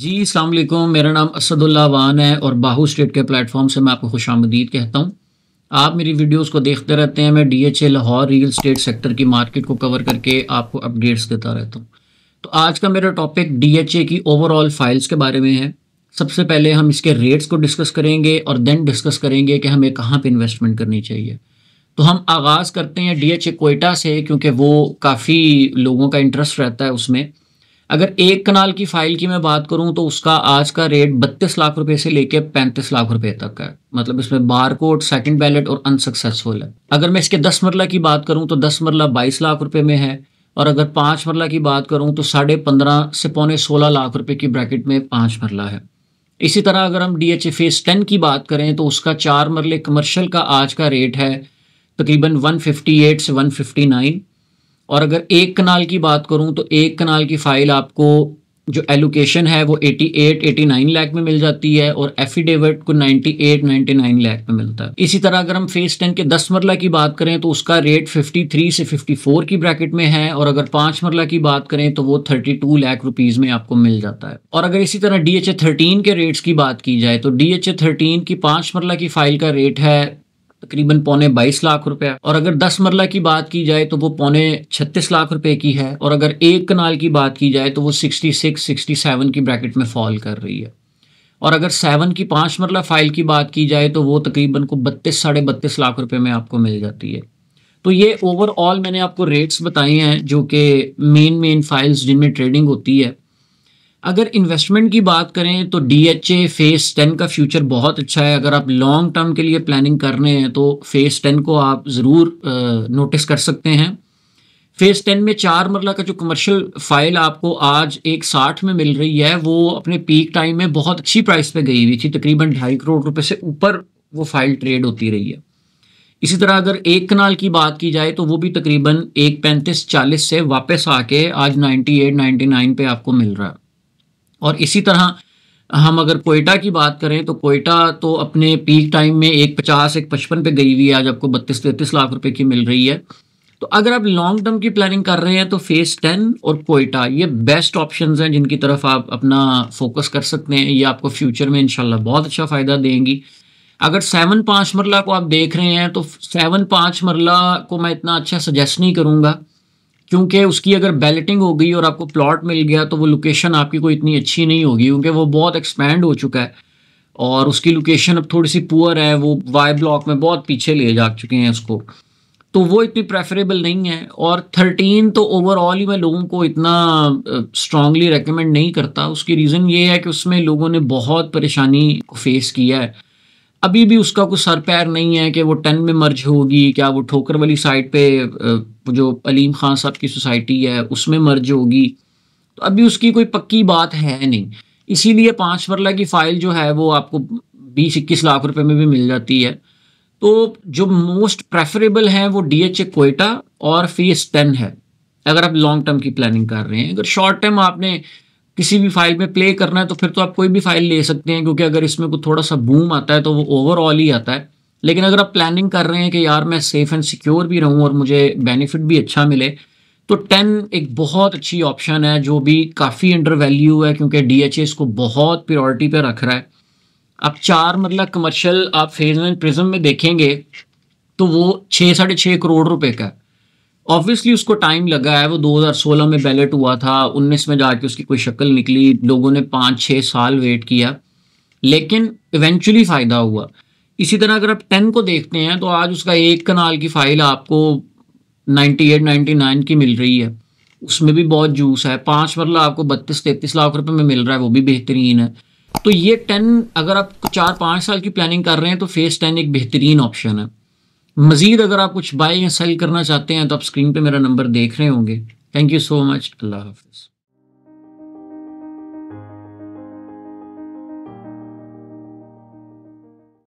जी अस्सलाम वालेकुम। मेरा नाम असदुल्ला वान है और बाहू स्टेट के प्लेटफॉर्म से मैं आपको खुशामदीद कहता हूँ। आप मेरी वीडियोस को देखते रहते हैं। मैं DHA Lahore real estate sector की मार्केट को कवर करके आपको अपडेट्स देता रहता हूँ। तो आज का मेरा टॉपिक डीएचए की ओवरऑल फाइल्स के बारे में है। सबसे पहले हम इसके रेट्स को डिस्कस करेंगे और देन डिस्कस करेंगे कि हमें कहाँ पे इन्वेस्टमेंट करनी चाहिए। तो हम आगाज़ करते हैं डीएचए कोयटा से, क्योंकि वो काफ़ी लोगों का इंटरेस्ट रहता है उसमें। अगर एक कनाल की फ़ाइल की मैं बात करूं तो उसका आज का रेट 32 लाख रुपए से लेके 35 लाख रुपए तक है। मतलब इसमें बारकोड, सेकंड बैलेट और अनसक्सेसफुल है। अगर मैं इसके 10 मरला की बात करूं तो 10 मरला 22 लाख रुपए में है। और अगर 5 मरला की बात करूं तो 15.5 से पौने 16 लाख रुपए की ब्रैकेट में 5 मरला है। इसी तरह अगर हम डीएचए फेज 10 की बात करें तो उसका 4 मरले कमर्शियल का आज का रेट है तकरीबन 158 से 159। और अगर एक कनाल की बात करूं तो एक कनाल की फ़ाइल आपको जो एलोकेशन है वो 88-89 लाख में मिल जाती है और एफिडेविट को 98-99 लाख में मिलता है। इसी तरह अगर हम फेज 10 के 10 मरला की बात करें तो उसका रेट 53 से 54 की ब्रैकेट में है। और अगर 5 मरला की बात करें तो वो 32 लाख रुपीज़ में आपको मिल जाता है। और अगर इसी तरह डीएचए 13 के रेट्स की बात की जाए तो डीएचए 13 की 5 मरला की फ़ाइल का रेट है तकरीबन पौने 22 लाख रुपए। और अगर 10 मरला की बात की जाए तो वो पौने 36 लाख रुपए की है। और अगर एक कनाल की बात की जाए तो वो 66-67 की ब्रैकेट में फॉल कर रही है। और अगर 7 की 5 मरला फाइल की बात की जाए तो वो तकरीबन को 32-32.5 लाख रुपए में आपको मिल जाती है। तो ये ओवरऑल मैंने आपको रेट्स बताए हैं जो कि मेन फाइल्स जिनमें ट्रेडिंग होती है। अगर इन्वेस्टमेंट की बात करें तो डीएचए फेज 10 का फ्यूचर बहुत अच्छा है। अगर आप लॉन्ग टर्म के लिए प्लानिंग कर रहे हैं तो फेज 10 को आप ज़रूर नोटिस कर सकते हैं। फेज 10 में 4 मरला का जो कमर्शियल फाइल आपको आज 160 में मिल रही है वो अपने पीक टाइम में बहुत अच्छी प्राइस पे गई हुई थी। तकरीबन 2.5 करोड़ रुपए से ऊपर वो फाइल ट्रेड होती रही है। इसी तरह अगर एक कनाल की बात की जाए तो वो भी तकरीबन 135-40 से वापस आके आज 98-99 पे आपको मिल रहा है। और इसी तरह हम अगर कोयटा की बात करें तो कोयटा तो अपने पीक टाइम में 150-155 पे गई हुई है, आज आपको 32-33 लाख रुपए की मिल रही है। तो अगर आप लॉन्ग टर्म की प्लानिंग कर रहे हैं तो फेज 10 और कोयटा ये बेस्ट ऑप्शंस हैं जिनकी तरफ आप अपना फोकस कर सकते हैं। ये आपको फ्यूचर में इंशाल्लाह बहुत अच्छा फ़ायदा देंगी। अगर 7-5 मरला को आप देख रहे हैं तो 7-5 मरला को मैं इतना अच्छा सजेस्ट नहीं करूँगा, क्योंकि उसकी अगर बैलेटिंग हो गई और आपको प्लॉट मिल गया तो वो लोकेशन आपकी कोई इतनी अच्छी नहीं होगी, क्योंकि वो बहुत एक्सपैंड हो चुका है और उसकी लोकेशन अब थोड़ी सी पुअर है। वो वाई ब्लॉक में बहुत पीछे ले जा चुके हैं उसको, तो वो इतनी प्रेफरेबल नहीं है। और 13 तो ओवरऑल ही मैं लोगों को इतना स्ट्रांगली रेकमेंड नहीं करता। उसकी रीज़न ये है कि उसमें लोगों ने बहुत परेशानी को फेस किया है। अभी भी उसका कोई सर पैर नहीं है कि वो 10 में मर्ज होगी, क्या वो ठोकर वाली साइड पे जो अलीम खान साहब की सोसाइटी है उसमें मर्ज होगी, तो अभी उसकी कोई पक्की बात है नहीं। इसीलिए 5 मरला की फ़ाइल जो है वो आपको 20-21 लाख रुपए में भी मिल जाती है। तो जो मोस्ट प्रेफरेबल है वो डीएचए कोयटा और फेज 10 है अगर आप लॉन्ग टर्म की प्लानिंग कर रहे हैं। अगर शॉर्ट टर्म आपने किसी भी फाइल में प्ले करना है तो फिर तो आप कोई भी फाइल ले सकते हैं, क्योंकि अगर इसमें कोई थोड़ा सा बूम आता है तो वो ओवरऑल ही आता है। लेकिन अगर आप प्लानिंग कर रहे हैं कि यार मैं सेफ एंड सिक्योर भी रहूं और मुझे बेनिफिट भी अच्छा मिले, तो 10 एक बहुत अच्छी ऑप्शन है जो भी काफ़ी अंडर वैल्यू है, क्योंकि डीएचए इसको बहुत प्रायोरिटी पे रख रहा है। अब 4 मरला कमर्शियल आप फेज 1 प्रिज्म में देखेंगे तो वो 6-6.5 करोड़ रुपए का है। ऑब्वियसली उसको टाइम लगा है। वो 2016 में बैलेट हुआ था, 19 में जाके उसकी कोई शक्ल निकली, लोगों ने 5-6 साल वेट किया, लेकिन इवेंचुअली फ़ायदा हुआ। इसी तरह अगर आप 10 को देखते हैं तो आज उसका एक कनाल की फ़ाइल आपको 98-99 की मिल रही है, उसमें भी बहुत जूस है। 5 मरला आपको 32-33 लाख रुपए में मिल रहा है, वो भी बेहतरीन है। तो ये 10 अगर आप 4-5 साल की प्लानिंग कर रहे हैं तो फेज 10 एक बेहतरीन ऑप्शन है। मज़ीद अगर आप कुछ बाय या सेल करना चाहते हैं तो आप स्क्रीन पे मेरा नंबर देख रहे होंगे। Thank you so much. अल्लाह हाफ़िज़।